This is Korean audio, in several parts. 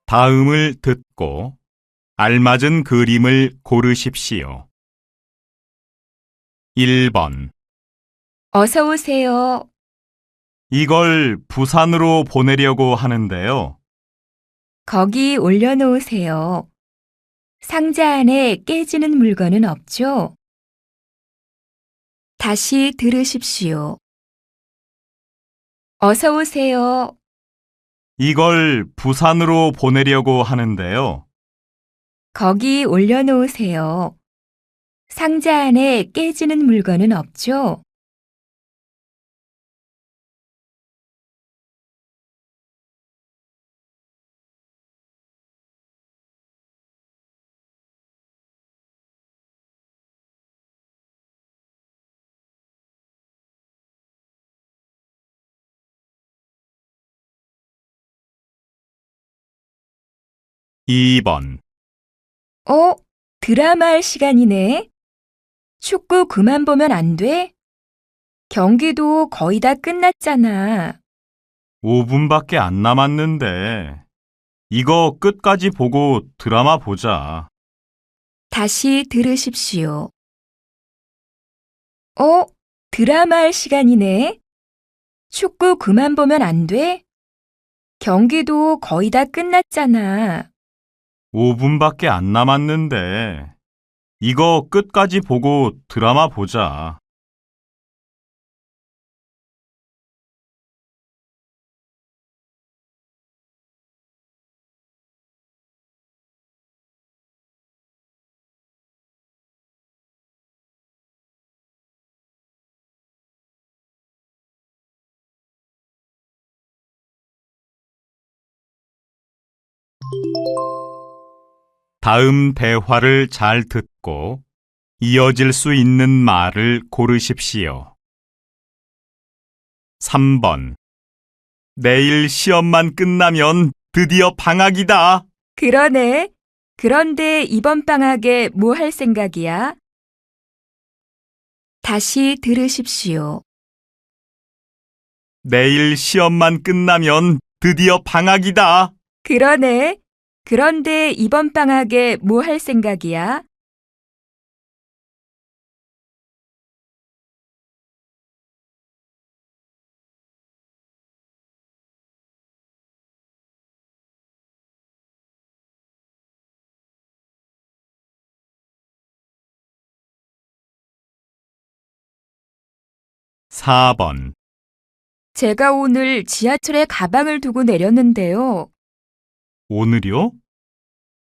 다음을 듣고 알맞은 그림을 고르십시오. 1번. 어서 오세요. 이걸 부산으로 보내려고 하는데요. 거기 올려놓으세요. 상자 안에 깨지는 물건은 없죠? 다시 들으십시오. 어서 오세요. 이걸 부산으로 보내려고 하는데요. 거기 올려놓으세요. 상자 안에 깨지는 물건은 없죠? 2번. 드라마 할 시간이네. 축구 그만 보면 안 돼? 경기도 거의 다 끝났잖아. 5분밖에 안 남았는데 이거 끝까지 보고 드라마 보자. 다시 들으십시오. 드라마 할 시간이네. 축구 그만 보면 안 돼? 경기도 거의 다 끝났잖아. 5분밖에 안 남았는데 이거 끝까지 보고 드라마 보자. '다음 대화를 잘 듣고 이어질 수 있는 말을 고르십시오. 3번. 내일 시험만 끝나면 드디어 방학이다. 그러네. 그런데 이번 방학에 뭐 할 생각이야? 다시 들으십시오. 내일 시험만 끝나면 드디어 방학이다. 그러네. 그런데 이번 방학에 뭐 할 생각이야? 4번. 제가 오늘 지하철에 가방을 두고 내렸는데요. 오늘이요?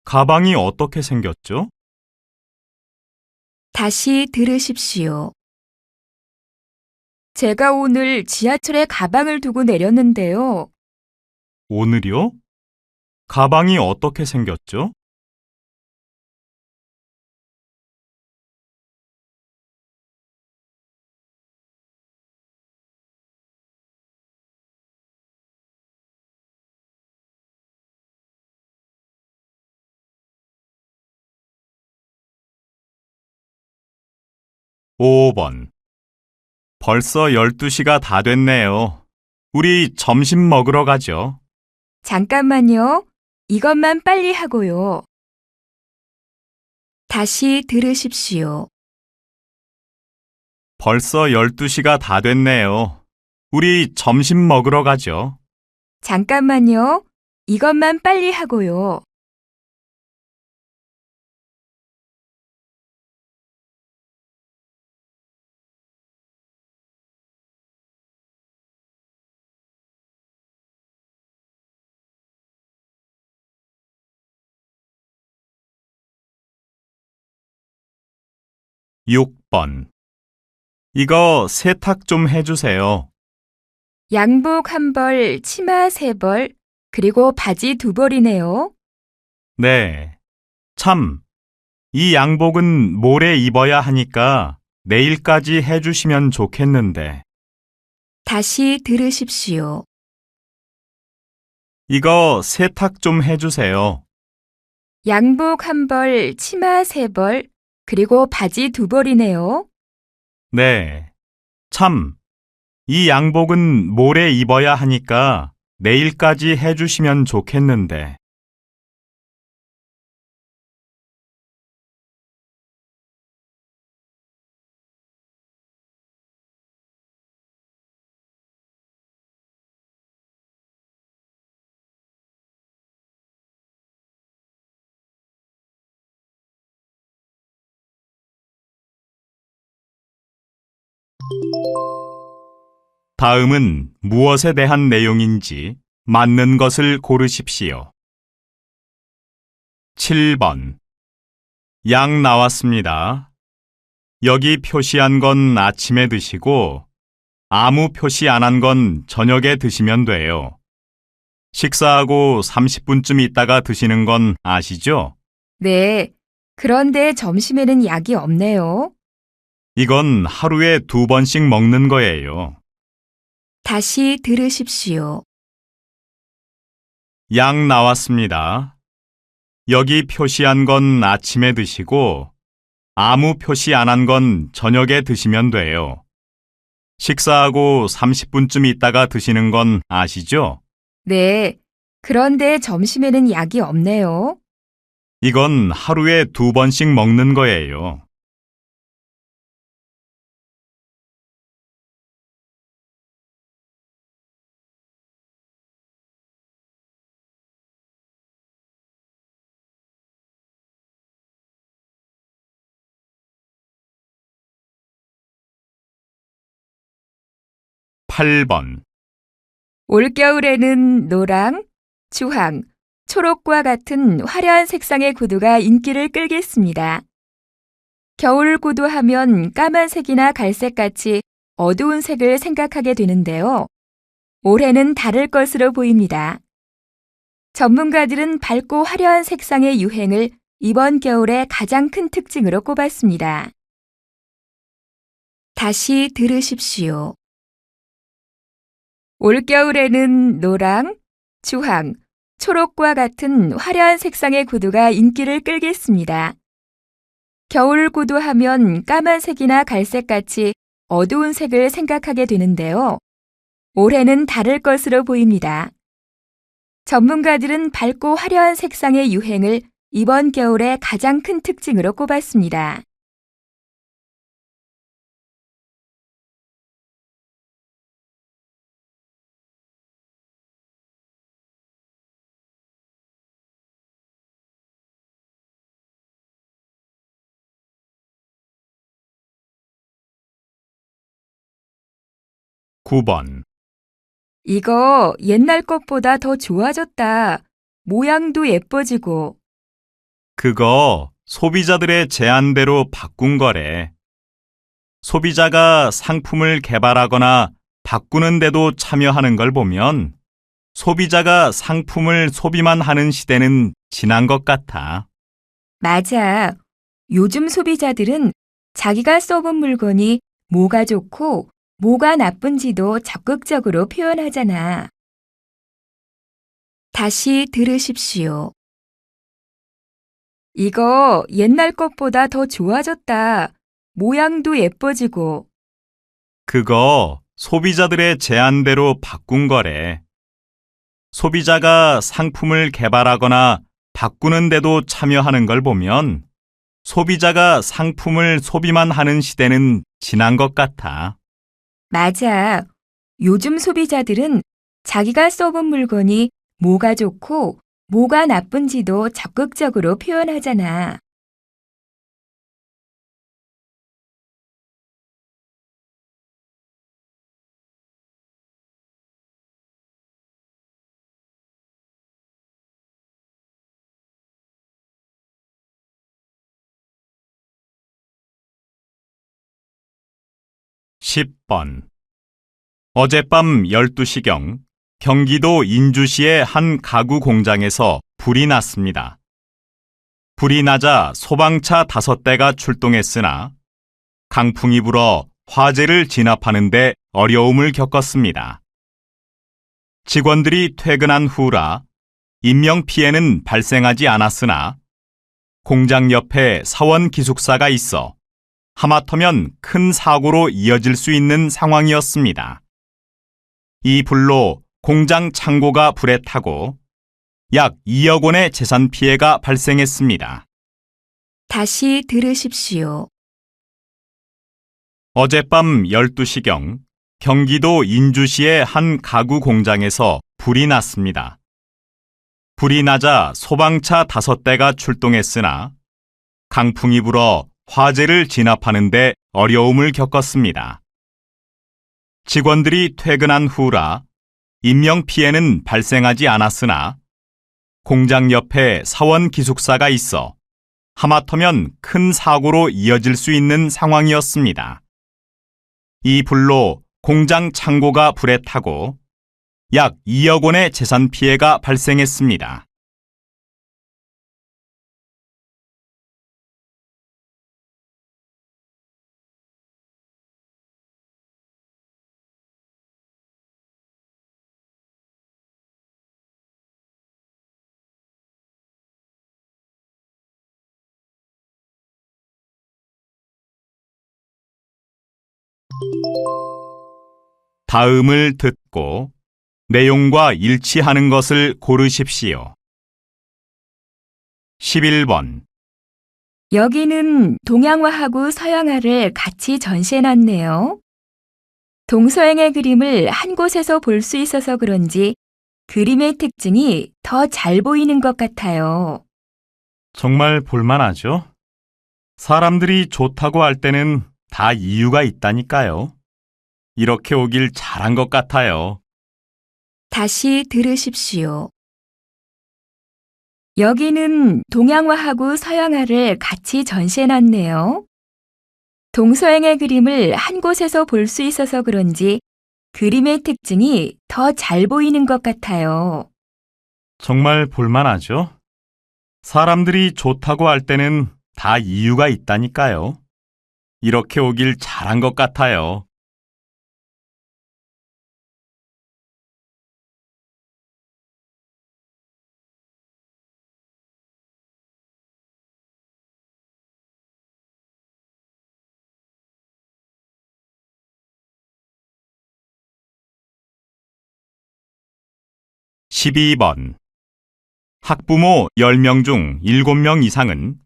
가방이 어떻게 생겼죠? 다시 들으십시오. 제가 오늘 지하철에 가방을 두고 내렸는데요. 오늘이요? 가방이 어떻게 생겼죠? 5번. 벌써 12시가 다 됐네요. 우리 점심 먹으러 가죠. 잠깐만요. 이것만 빨리 하고요. 다시 들으십시오. 벌써 12시가 다 됐네요. 우리 점심 먹으러 가죠. 잠깐만요. 이것만 빨리 하고요. 6번. 이거 세탁 좀 해주세요. 양복 1벌, 치마 3벌, 그리고 바지 2벌이네요. 네. 참, 이 양복은 모레 입어야 하니까 내일까지 해주시면 좋겠는데. 다시 들으십시오. 이거 세탁 좀 해주세요. 양복 1벌, 치마 3벌, 그리고 바지 2벌이네요. 네. 참, 이 양복은 모레 입어야 하니까 내일까지 해주시면 좋겠는데. 다음은 무엇에 대한 내용인지 맞는 것을 고르십시오. 7번. 양 나왔습니다. 여기 표시한 건 아침에 드시고 아무 표시 안 한 건 저녁에 드시면 돼요. 식사하고 30분쯤 있다가 드시는 건 아시죠? 네. 그런데 점심에는 약이 없네요. 이건 하루에 2번씩 먹는 거예요. 다시 들으십시오. 양 나왔습니다. 여기 표시한 건 아침에 드시고 아무 표시 안 한 건 저녁에 드시면 돼요. 식사하고 30분쯤 있다가 드시는 건 아시죠? 네. 그런데 점심에는 약이 없네요. 이건 하루에 2번씩 먹는 거예요. 팔 번. 올겨울에는 노랑, 주황, 초록과 같은 화려한 색상의 구두가 인기를 끌겠습니다. 겨울 구두 하면 까만색이나 갈색같이 어두운 색을 생각하게 되는데요. 올해는 다를 것으로 보입니다. 전문가들은 밝고 화려한 색상의 유행을 이번 겨울의 가장 큰 특징으로 꼽았습니다. 다시 들으십시오. 올겨울에는 노랑, 주황, 초록과 같은 화려한 색상의 구두가 인기를 끌겠습니다. 겨울 구두 하면 까만색이나 갈색같이 어두운 색을 생각하게 되는데요. 올해는 다를 것으로 보입니다. 전문가들은 밝고 화려한 색상의 유행을 이번 겨울의 가장 큰 특징으로 꼽았습니다. 구 번. 이거 옛날 것보다 더 좋아졌다. 모양도 예뻐지고. 그거 소비자들의 제안대로 바꾼 거래. 소비자가 상품을 개발하거나 바꾸는데도 참여하는 걸 보면 소비자가 상품을 소비만 하는 시대는 지난 것 같아. 맞아. 요즘 소비자들은 자기가 써본 물건이 뭐가 좋고 뭐가 나쁜지도 적극적으로 표현하잖아. 다시 들으십시오. 이거 옛날 것보다 더 좋아졌다. 모양도 예뻐지고. 그거 소비자들의 제안대로 바꾼 거래. 소비자가 상품을 개발하거나 바꾸는데도 참여하는 걸 보면 소비자가 상품을 소비만 하는 시대는 지난 것 같아. 맞아. 요즘 소비자들은 자기가 써본 물건이 뭐가 좋고 뭐가 나쁜지도 적극적으로 표현하잖아. 십 번. 어젯밤 12시경 경기도 인주시의 한 가구 공장에서 불이 났습니다. 불이 나자 소방차 5대가 출동했으나 강풍이 불어 화재를 진압하는 데 어려움을 겪었습니다. 직원들이 퇴근한 후라 인명피해는 발생하지 않았으나 공장 옆에 사원 기숙사가 있어 하마터면 큰 사고로 이어질 수 있는 상황이었습니다. 이 불로 공장 창고가 불에 타고 약 2억 원의 재산 피해가 발생했습니다. 다시 들으십시오. 어젯밤 12시경 경기도 인주시의 한 가구 공장에서 불이 났습니다. 불이 나자 소방차 5대가 출동했으나 강풍이 불어 화재를 진압하는 데 어려움을 겪었습니다. 직원들이 퇴근한 후라 인명피해는 발생하지 않았으나 공장 옆에 사원 기숙사가 있어 하마터면 큰 사고로 이어질 수 있는 상황이었습니다. 이 불로 공장 창고가 불에 타고 약 2억 원의 재산 피해가 발생했습니다. 다음을 듣고 내용과 일치하는 것을 고르십시오. 11번. 여기는 동양화하고 서양화를 같이 전시해놨네요. 동서양의 그림을 한 곳에서 볼 수 있어서 그런지 그림의 특징이 더 잘 보이는 것 같아요. 정말 볼만하죠? 사람들이 좋다고 할 때는 다 이유가 있다니까요. 이렇게 오길 잘한 것 같아요. 다시 들으십시오. 여기는 동양화하고 서양화를 같이 전시해놨네요. 동서양의 그림을 한 곳에서 볼 수 있어서 그런지 그림의 특징이 더 잘 보이는 것 같아요. 정말 볼만하죠? 사람들이 좋다고 할 때는 다 이유가 있다니까요. 이렇게 오길 잘한 것 같아요. 12번. 학부모 10명 중 7명 이상은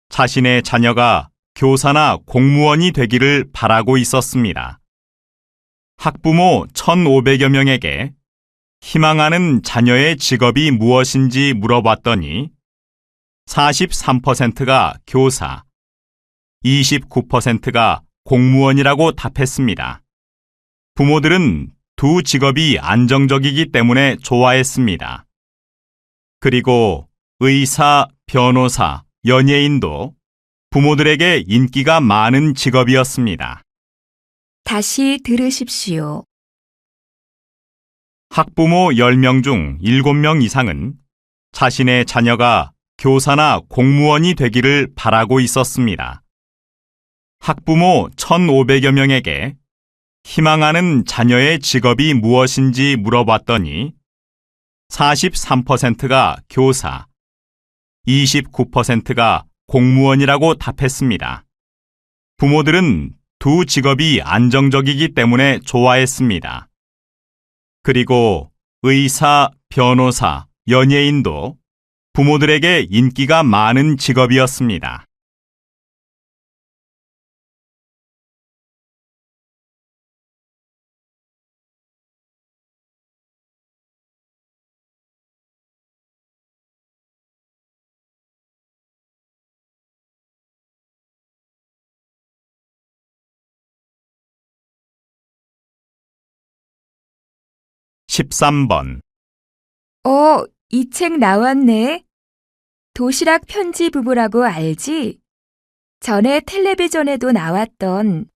자신의 자녀가 교사나 공무원이 되기를 바라고 있었습니다. 학부모 1,500여 명에게 희망하는 자녀의 직업이 무엇인지 물어봤더니 43%가 교사, 29%가 공무원이라고 답했습니다. 부모들은 두 직업이 안정적이기 때문에 좋아했습니다. 그리고 의사, 변호사, 연예인도 부모들에게 인기가 많은 직업이었습니다. 다시 들으십시오. 학부모 10명 중 7명 이상은 자신의 자녀가 교사나 공무원이 되기를 바라고 있었습니다. 학부모 1,500여 명에게 희망하는 자녀의 직업이 무엇인지 물어봤더니 43%가 교사, 29%가 공무원이라고 답했습니다. 부모들은 두 직업이 안정적이기 때문에 좋아했습니다. 그리고 의사, 변호사, 연예인도 부모들에게 인기가 많은 직업이었습니다. 13번. 이 책 나왔네. 도시락 편지 부부라고 알지? 전에 텔레비전에도 나왔던.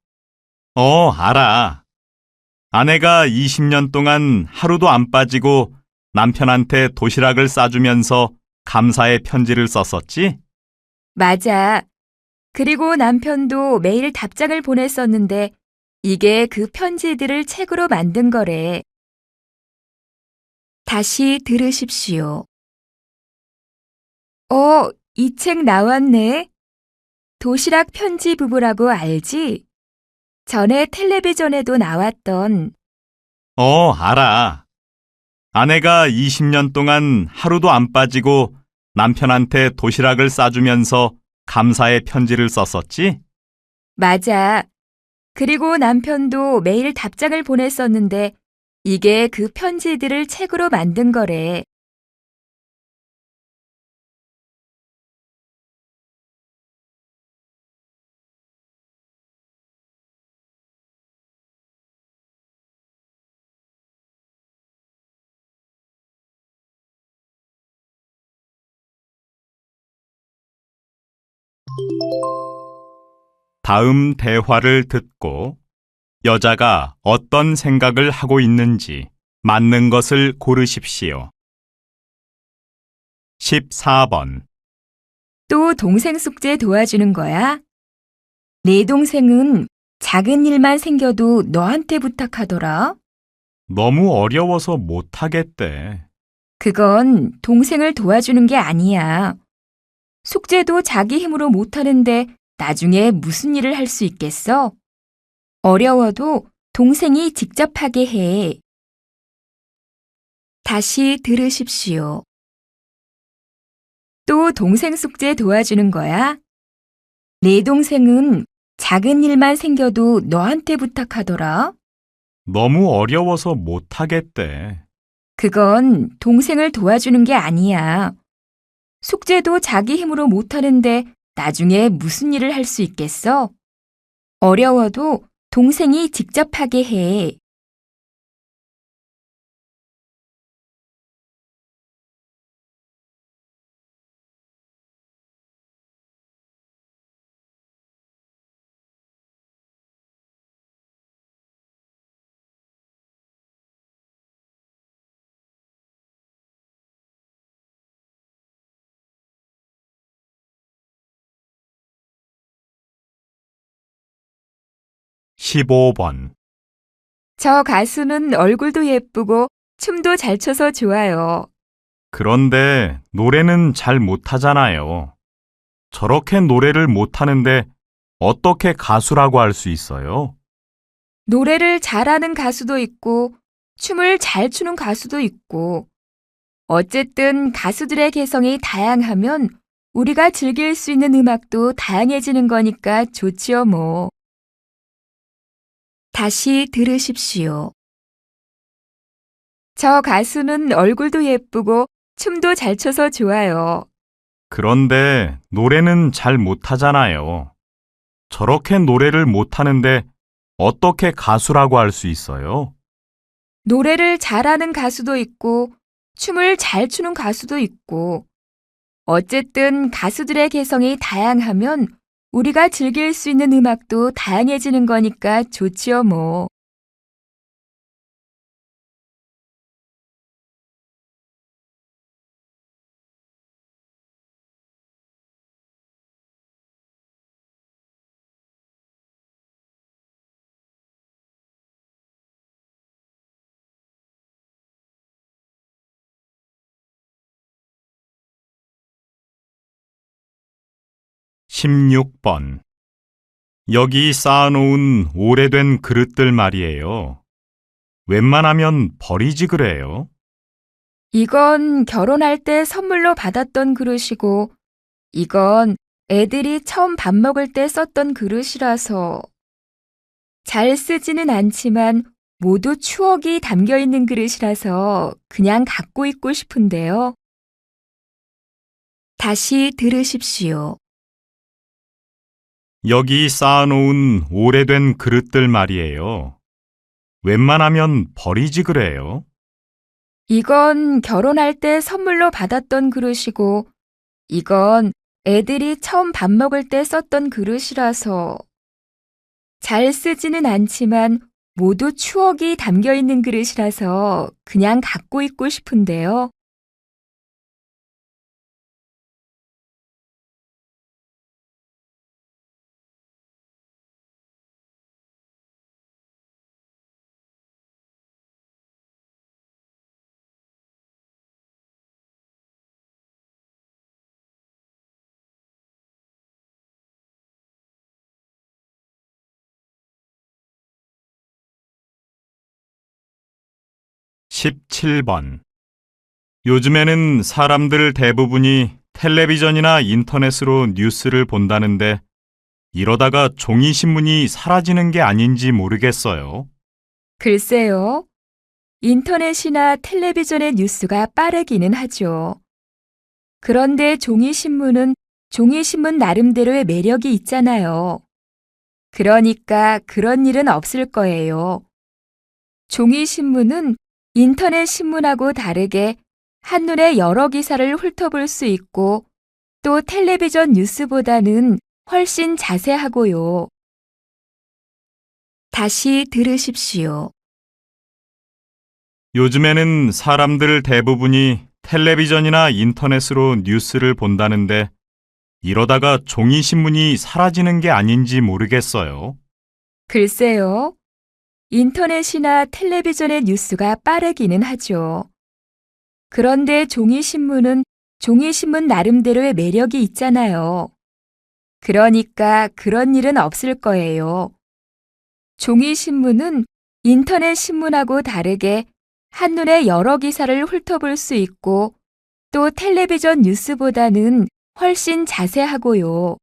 알아. 아내가 20년 동안 하루도 안 빠지고 남편한테 도시락을 싸주면서 감사의 편지를 썼었지? 맞아. 그리고 남편도 매일 답장을 보냈었는데 이게 그 편지들을 책으로 만든 거래. 다시 들으십시오. 이 책 나왔네. 도시락 편지 부부라고 알지? 전에 텔레비전에도 나왔던. 알아. 아내가 20년 동안 하루도 안 빠지고 남편한테 도시락을 싸주면서 감사의 편지를 썼었지? 맞아. 그리고 남편도 매일 답장을 보냈었는데 이게 그 편지들을 책으로 만든 거래. 다음 대화를 듣고 여자가 어떤 생각을 하고 있는지 맞는 것을 고르십시오. 14번. 또 동생 숙제 도와주는 거야? 내 동생은 작은 일만 생겨도 너한테 부탁하더라. 너무 어려워서 못하겠대. 그건 동생을 도와주는 게 아니야. 숙제도 자기 힘으로 못하는데 나중에 무슨 일을 할 수 있겠어? 어려워도 동생이 직접 하게 해. 다시 들으십시오. 또 동생 숙제 도와주는 거야? 내 동생은 작은 일만 생겨도 너한테 부탁하더라. 너무 어려워서 못하겠대. 그건 동생을 도와주는 게 아니야. 숙제도 자기 힘으로 못하는데 나중에 무슨 일을 할 수 있겠어? 어려워도 동생이 직접 하게 해. 십오 번. 저 가수는 얼굴도 예쁘고 춤도 잘 춰서 좋아요. 그런데 노래는 잘 못하잖아요. 저렇게 노래를 못하는데 어떻게 가수라고 할 수 있어요? 노래를 잘하는 가수도 있고 춤을 잘 추는 가수도 있고 어쨌든 가수들의 개성이 다양하면 우리가 즐길 수 있는 음악도 다양해지는 거니까 좋지요, 뭐. 다시 들으십시오. 저 가수는 얼굴도 예쁘고 춤도 잘 춰서 좋아요. 그런데 노래는 잘 못하잖아요. 저렇게 노래를 못하는데 어떻게 가수라고 할 수 있어요? 노래를 잘하는 가수도 있고 춤을 잘 추는 가수도 있고 어쨌든 가수들의 개성이 다양하면 우리가 즐길 수 있는 음악도 다양해지는 거니까 좋지요, 뭐. 십육 번. 여기 쌓아놓은 오래된 그릇들 말이에요. 웬만하면 버리지 그래요. 이건 결혼할 때 선물로 받았던 그릇이고 이건 애들이 처음 밥 먹을 때 썼던 그릇이라서 잘 쓰지는 않지만 모두 추억이 담겨 있는 그릇이라서 그냥 갖고 있고 싶은데요. 다시 들으십시오. 여기 쌓아놓은 오래된 그릇들 말이에요. 웬만하면 버리지 그래요. 이건 결혼할 때 선물로 받았던 그릇이고 이건 애들이 처음 밥 먹을 때 썼던 그릇이라서 잘 쓰지는 않지만 모두 추억이 담겨 있는 그릇이라서 그냥 갖고 있고 싶은데요. 17번. 요즘에는 사람들 대부분이 텔레비전이나 인터넷으로 뉴스를 본다는데 이러다가 종이신문이 사라지는 게 아닌지 모르겠어요. 글쎄요. 인터넷이나 텔레비전의 뉴스가 빠르기는 하죠. 그런데 종이신문은 종이신문 나름대로의 매력이 있잖아요. 그러니까 그런 일은 없을 거예요. 종이신문은 인터넷 신문하고 다르게 한눈에 여러 기사를 훑어볼 수 있고 또 텔레비전 뉴스보다는 훨씬 자세하고요. 다시 들으십시오. 요즘에는 사람들 대부분이 텔레비전이나 인터넷으로 뉴스를 본다는데 이러다가 종이신문이 사라지는 게 아닌지 모르겠어요. 글쎄요. 인터넷이나 텔레비전의 뉴스가 빠르기는 하죠. 그런데 종이신문은 종이신문 나름대로의 매력이 있잖아요. 그러니까 그런 일은 없을 거예요. 종이신문은 인터넷 신문하고 다르게 한눈에 여러 기사를 훑어볼 수 있고 또 텔레비전 뉴스보다는 훨씬 자세하고요.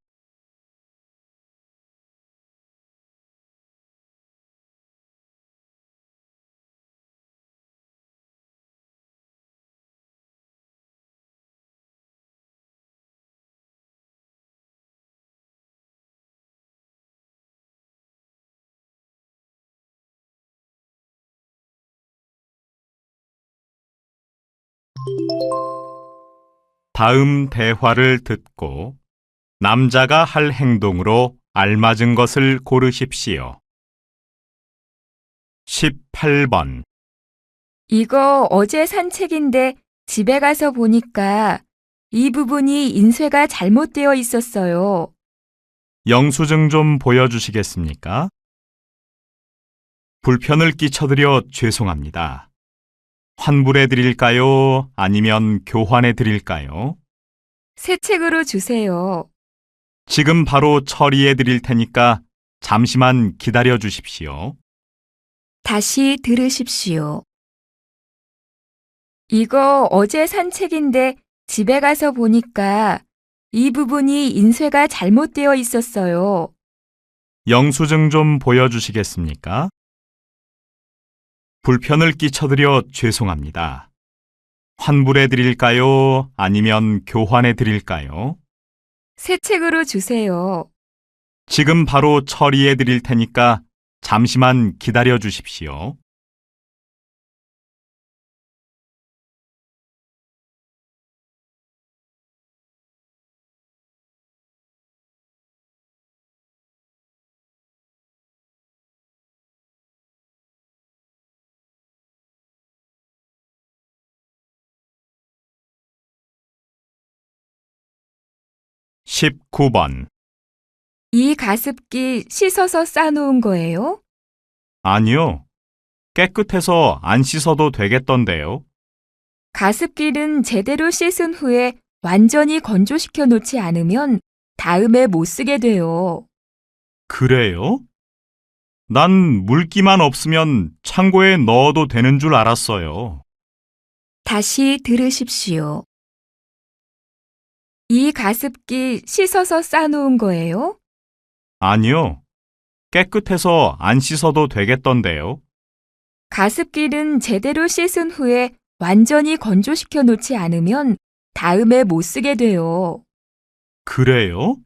다음 대화를 듣고 남자가 할 행동으로 알맞은 것을 고르십시오. 18번. 이거 어제 산 책인데 집에 가서 보니까 이 부분이 인쇄가 잘못되어 있었어요. 영수증 좀 보여주시겠습니까? 불편을 끼쳐드려 죄송합니다. 환불해 드릴까요? 아니면 교환해 드릴까요? 새 책으로 주세요. 지금 바로 처리해 드릴 테니까 잠시만 기다려 주십시오. 다시 들으십시오. 이거 어제 산 책인데 집에 가서 보니까 이 부분이 인쇄가 잘못되어 있었어요. 영수증 좀 보여주시겠습니까? 불편을 끼쳐드려 죄송합니다. 환불해 드릴까요? 아니면 교환해 드릴까요? 새 책으로 주세요. 지금 바로 처리해 드릴 테니까 잠시만 기다려 주십시오. 십구 번. 이 가습기 씻어서 싸놓은 거예요? 아니요. 깨끗해서 안 씻어도 되겠던데요. 가습기는 제대로 씻은 후에 완전히 건조시켜 놓지 않으면 다음에 못 쓰게 돼요. 그래요? 난 물기만 없으면 창고에 넣어도 되는 줄 알았어요. 다시 들으십시오. 이 가습기 씻어서 싸놓은 거예요? 아니요. 깨끗해서 안 씻어도 되겠던데요. 가습기는 제대로 씻은 후에 완전히 건조시켜 놓지 않으면 다음에 못 쓰게 돼요. 그래요?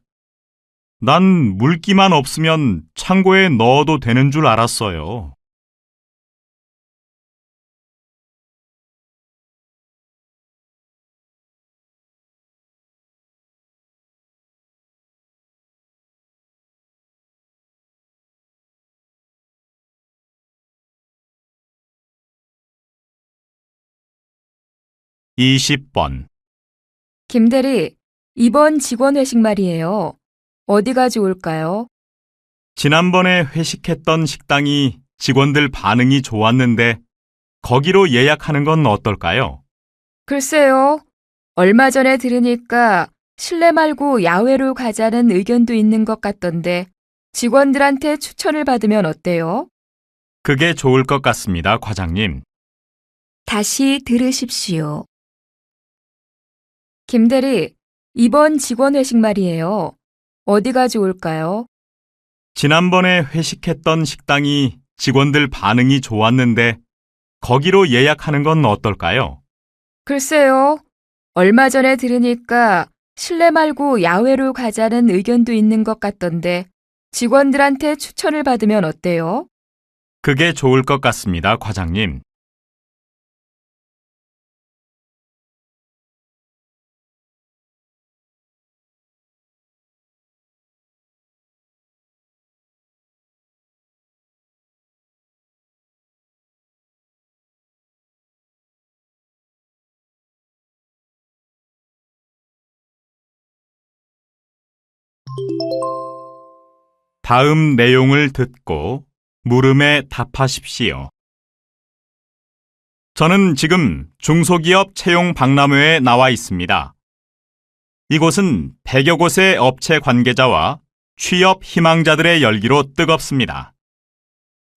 난 물기만 없으면 창고에 넣어도 되는 줄 알았어요. 이십 번. 김대리, 이번 직원 회식 말이에요. 어디가 좋을까요? 지난번에 회식했던 식당이 직원들 반응이 좋았는데 거기로 예약하는 건 어떨까요? 글쎄요. 얼마 전에 들으니까 실내 말고 야외로 가자는 의견도 있는 것 같던데 직원들한테 추천을 받으면 어때요? 그게 좋을 것 같습니다, 과장님. 다시 들으십시오. 김대리, 이번 직원 회식 말이에요. 어디가 좋을까요? 지난번에 회식했던 식당이 직원들 반응이 좋았는데 거기로 예약하는 건 어떨까요? 글쎄요. 얼마 전에 들으니까 실내 말고 야외로 가자는 의견도 있는 것 같던데 직원들한테 추천을 받으면 어때요? 그게 좋을 것 같습니다, 과장님. 다음 내용을 듣고 물음에 답하십시오. 저는 지금 중소기업 채용 박람회에 나와 있습니다. 이곳은 100여 곳의 업체 관계자와 취업 희망자들의 열기로 뜨겁습니다.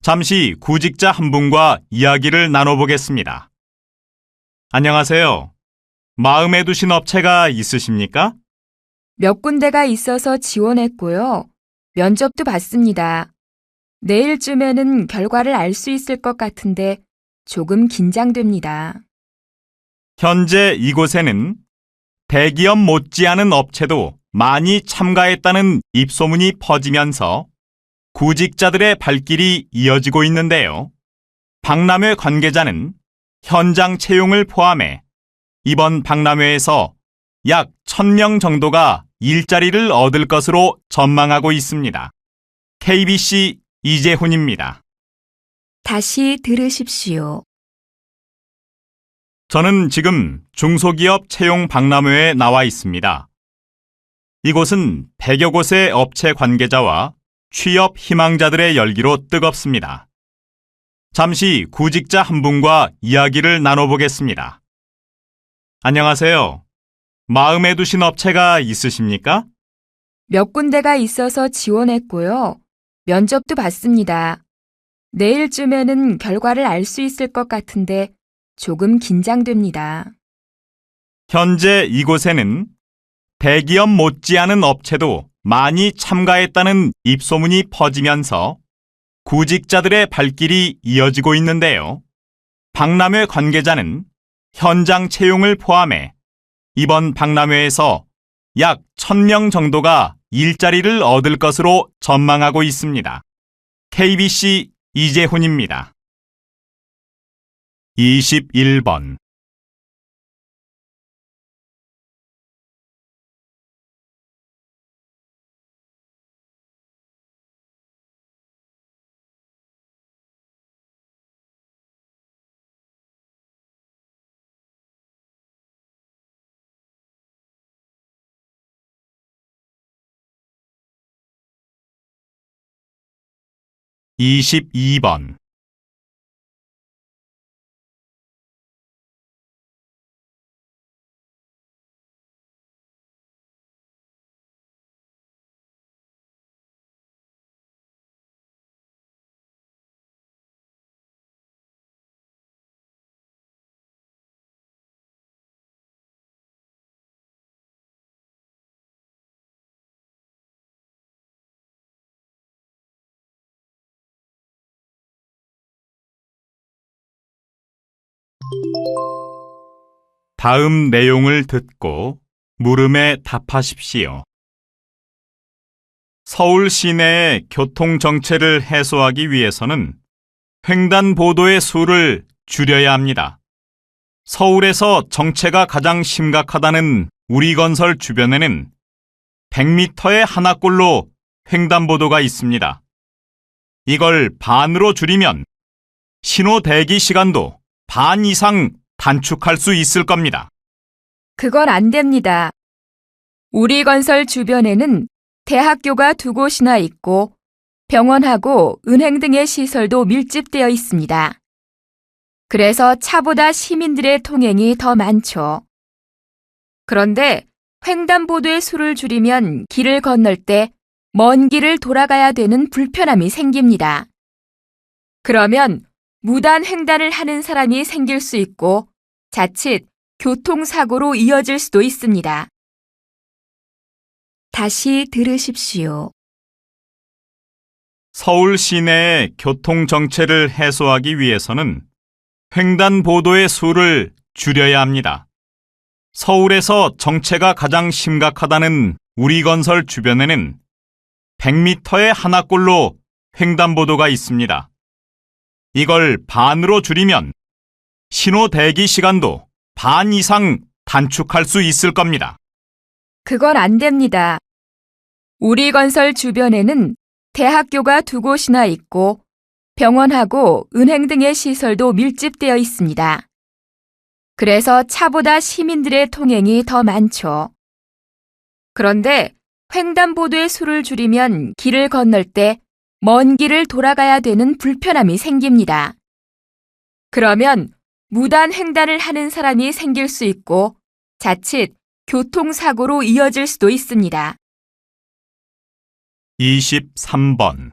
잠시 구직자 한 분과 이야기를 나눠보겠습니다. 안녕하세요. 마음에 두신 업체가 있으십니까? 몇 군데가 있어서 지원했고요. 면접도 봤습니다. 내일쯤에는 결과를 알 수 있을 것 같은데 조금 긴장됩니다. 현재 이곳에는 대기업 못지않은 업체도 많이 참가했다는 입소문이 퍼지면서 구직자들의 발길이 이어지고 있는데요. 박람회 관계자는 현장 채용을 포함해 이번 박람회에서 약 1000명 정도가 일자리를 얻을 것으로 전망하고 있습니다. KBC 이재훈입니다. 다시 들으십시오. 저는 지금 중소기업 채용 박람회에 나와 있습니다. 이곳은 100여 곳의 업체 관계자와 취업 희망자들의 열기로 뜨겁습니다. 잠시 구직자 한 분과 이야기를 나눠보겠습니다. 안녕하세요. 마음에 두신 업체가 있으십니까? 몇 군데가 있어서 지원했고요. 면접도 봤습니다. 내일쯤에는 결과를 알 수 있을 것 같은데 조금 긴장됩니다. 현재 이곳에는 대기업 못지않은 업체도 많이 참가했다는 입소문이 퍼지면서 구직자들의 발길이 이어지고 있는데요. 박람회 관계자는 현장 채용을 포함해 이번 박람회에서 약 1000명 정도가 일자리를 얻을 것으로 전망하고 있습니다. KBC 이재훈입니다. 21번 (22번) 다음 내용을 듣고 물음에 답하십시오. 서울 시내의 교통 정체를 해소하기 위해서는 횡단보도의 수를 줄여야 합니다. 서울에서 정체가 가장 심각하다는 우리건설 주변에는 100m의 하나꼴로 횡단보도가 있습니다. 이걸 반으로 줄이면 신호 대기 시간도 반 이상 단축할 수 있을 겁니다. 그건 안 됩니다. 우리 건설 주변에는 대학교가 2곳이나 있고 병원하고 은행 등의 시설도 밀집되어 있습니다. 그래서 차보다 시민들의 통행이 더 많죠. 그런데 횡단보도의 수를 줄이면 길을 건널 때 먼 길을 돌아가야 되는 불편함이 생깁니다. 그러면 무단 횡단을 하는 사람이 생길 수 있고 자칫 교통사고로 이어질 수도 있습니다. 다시 들으십시오. 서울 시내의 교통 정체를 해소하기 위해서는 횡단보도의 수를 줄여야 합니다. 서울에서 정체가 가장 심각하다는 우리건설 주변에는 100m의 하나꼴로 횡단보도가 있습니다. 이걸 반으로 줄이면 신호 대기 시간도 반 이상 단축할 수 있을 겁니다. 그건 안 됩니다. 우리 건설 주변에는 대학교가 2곳이나 있고 병원하고 은행 등의 시설도 밀집되어 있습니다. 그래서 차보다 시민들의 통행이 더 많죠. 그런데 횡단보도의 수를 줄이면 길을 건널 때 먼 길을 돌아가야 되는 불편함이 생깁니다. 그러면 무단 횡단을 하는 사람이 생길 수 있고 자칫 교통사고로 이어질 수도 있습니다. 23번.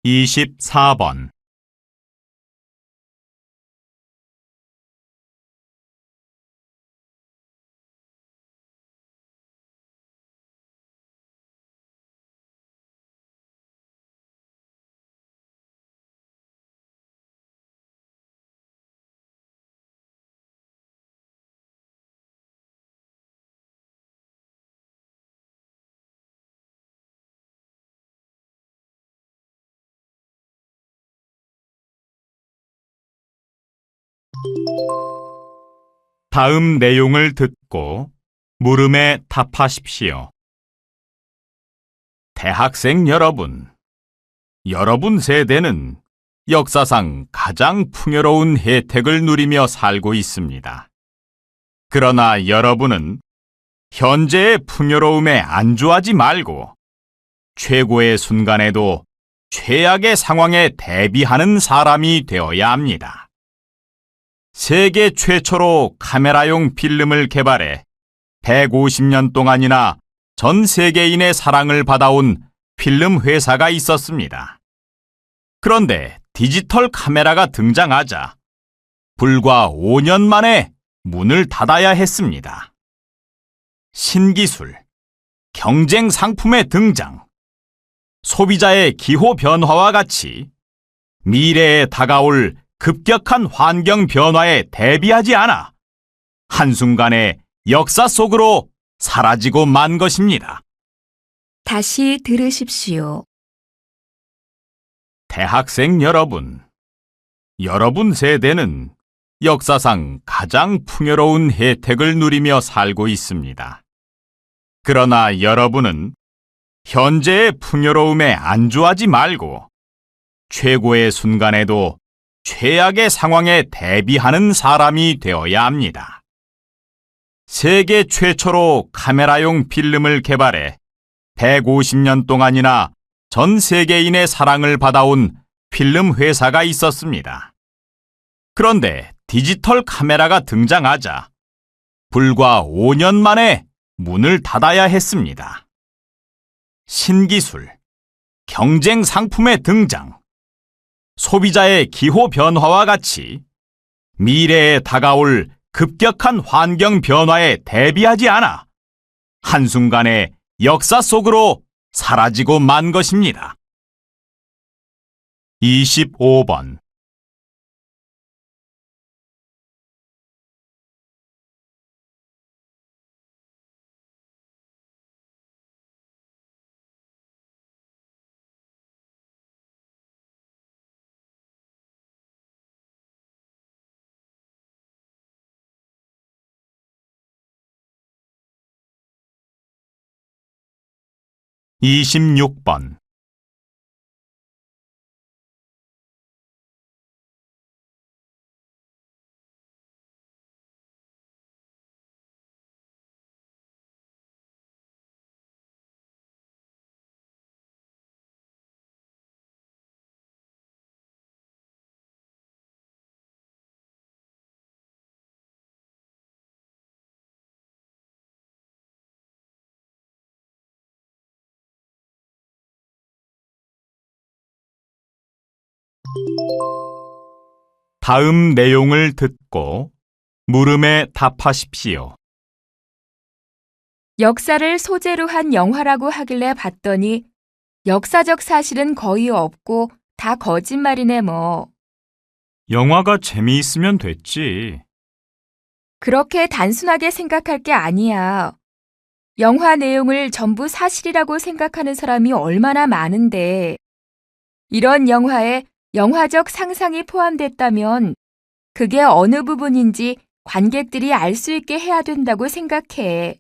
이십사 번. 다음 내용을 듣고 물음에 답하십시오. 대학생 여러분, 여러분 세대는 역사상 가장 풍요로운 혜택을 누리며 살고 있습니다. 그러나 여러분은 현재의 풍요로움에 안주하지 말고 최고의 순간에도 최악의 상황에 대비하는 사람이 되어야 합니다. 세계 최초로 카메라용 필름을 개발해 150년 동안이나 전 세계인의 사랑을 받아온 필름 회사가 있었습니다. 그런데 디지털 카메라가 등장하자 불과 5년 만에 문을 닫아야 했습니다. 신기술, 경쟁 상품의 등장, 소비자의 기호 변화와 같이 미래에 다가올 급격한 환경 변화에 대비하지 않아 한순간에 역사 속으로 사라지고 만 것입니다. 다시 들으십시오. 대학생 여러분, 여러분 세대는 역사상 가장 풍요로운 혜택을 누리며 살고 있습니다. 그러나 여러분은 현재의 풍요로움에 안주하지 말고 최고의 순간에도 최악의 상황에 대비하는 사람이 되어야 합니다. 세계 최초로 카메라용 필름을 개발해 150년 동안이나 전 세계인의 사랑을 받아온 필름 회사가 있었습니다. 그런데 디지털 카메라가 등장하자 불과 5년 만에 문을 닫아야 했습니다. 신기술, 경쟁 상품의 등장, 소비자의 기호 변화와 같이 미래에 다가올 급격한 환경 변화에 대비하지 않아 한순간에 역사 속으로 사라지고 만 것입니다. 25번. 이십육 번. 다음 내용을 듣고 물음에 답하십시오. 역사를 소재로 한 영화라고 하길래 봤더니 역사적 사실은 거의 없고 다 거짓말이네 뭐. 영화가 재미있으면 됐지. 그렇게 단순하게 생각할 게 아니야. 영화 내용을 전부 사실이라고 생각하는 사람이 얼마나 많은데, 이런 영화에 영화적 상상이 포함됐다면 그게 어느 부분인지 관객들이 알 수 있게 해야 된다고 생각해.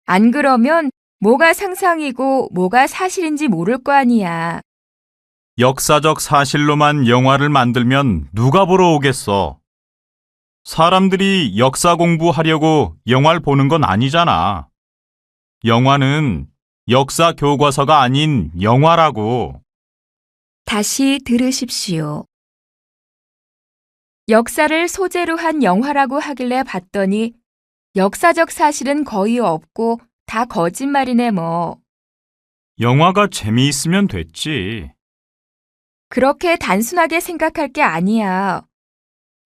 안 그러면 뭐가 상상이고 뭐가 사실인지 모를 거 아니야. 역사적 사실로만 영화를 만들면 누가 보러 오겠어? 사람들이 역사 공부하려고 영화를 보는 건 아니잖아. 영화는 역사 교과서가 아닌 영화라고. 다시 들으십시오. 역사를 소재로 한 영화라고 하길래 봤더니 역사적 사실은 거의 없고 다 거짓말이네 뭐. 영화가 재미있으면 됐지. 그렇게 단순하게 생각할 게 아니야.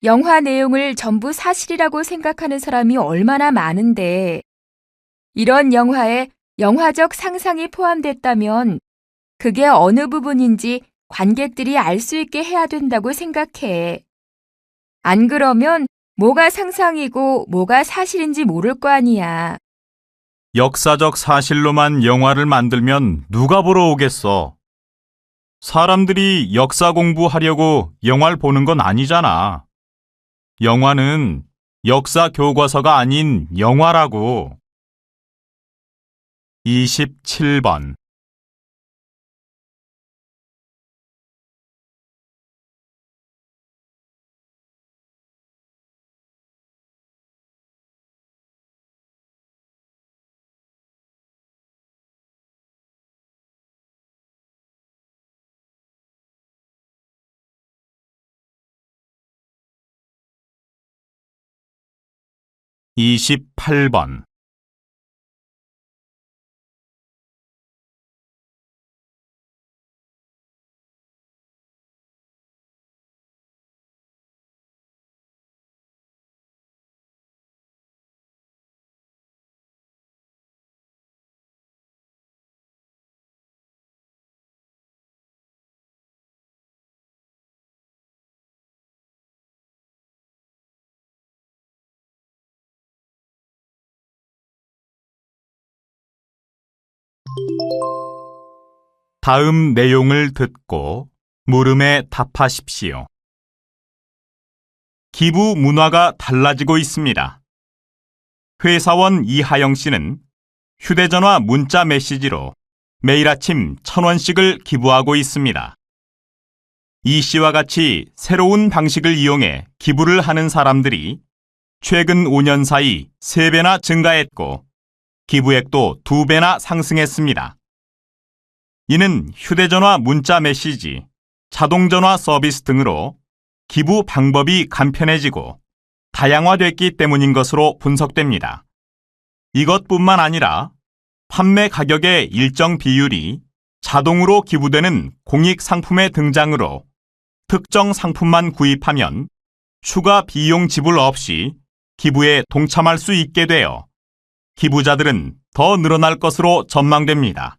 영화 내용을 전부 사실이라고 생각하는 사람이 얼마나 많은데, 이런 영화에 영화적 상상이 포함됐다면 그게 어느 부분인지 관객들이 알 수 있게 해야 된다고 생각해. 안 그러면 뭐가 상상이고 뭐가 사실인지 모를 거 아니야. 역사적 사실로만 영화를 만들면 누가 보러 오겠어? 사람들이 역사 공부하려고 영화를 보는 건 아니잖아. 영화는 역사 교과서가 아닌 영화라고. 27번. 이십팔 번. 다음 내용을 듣고 물음에 답하십시오. 기부 문화가 달라지고 있습니다. 회사원 이하영 씨는 휴대전화 문자 메시지로 매일 아침 1,000원씩을 기부하고 있습니다. 이 씨와 같이 새로운 방식을 이용해 기부를 하는 사람들이 최근 5년 사이 3배나 증가했고 기부액도 2배나 상승했습니다. 이는 휴대전화 문자 메시지, 자동전화 서비스 등으로 기부 방법이 간편해지고 다양화됐기 때문인 것으로 분석됩니다. 이것뿐만 아니라 판매 가격의 일정 비율이 자동으로 기부되는 공익 상품의 등장으로 특정 상품만 구입하면 추가 비용 지불 없이 기부에 동참할 수 있게 되어 기부자들은 더 늘어날 것으로 전망됩니다.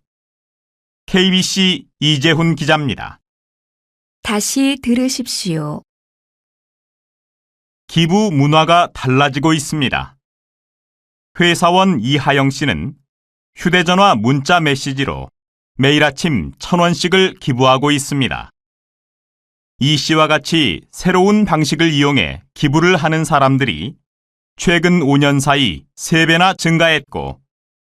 KBC 이재훈 기자입니다. 다시 들으십시오. 기부 문화가 달라지고 있습니다. 회사원 이하영 씨는 휴대전화 문자 메시지로 매일 아침 1,000원씩을 기부하고 있습니다. 이 씨와 같이 새로운 방식을 이용해 기부를 하는 사람들이 최근 5년 사이 3배나 증가했고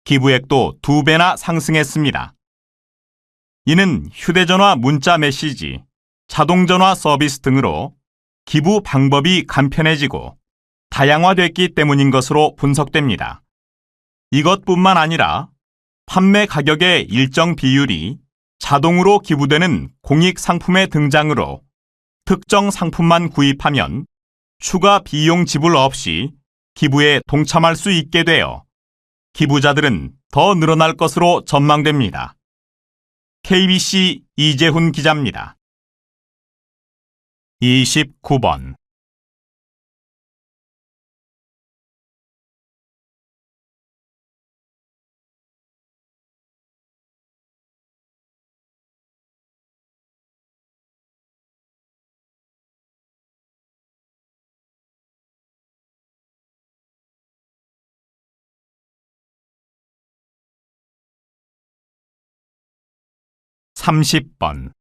기부액도 2배나 상승했습니다. 이는 휴대전화 문자 메시지, 자동전화 서비스 등으로 기부 방법이 간편해지고 다양화됐기 때문인 것으로 분석됩니다. 이것뿐만 아니라 판매 가격의 일정 비율이 자동으로 기부되는 공익 상품의 등장으로 특정 상품만 구입하면 추가 비용 지불 없이 기부에 동참할 수 있게 되어 기부자들은 더 늘어날 것으로 전망됩니다. KBC 이재훈 기자입니다. 29번. 30번.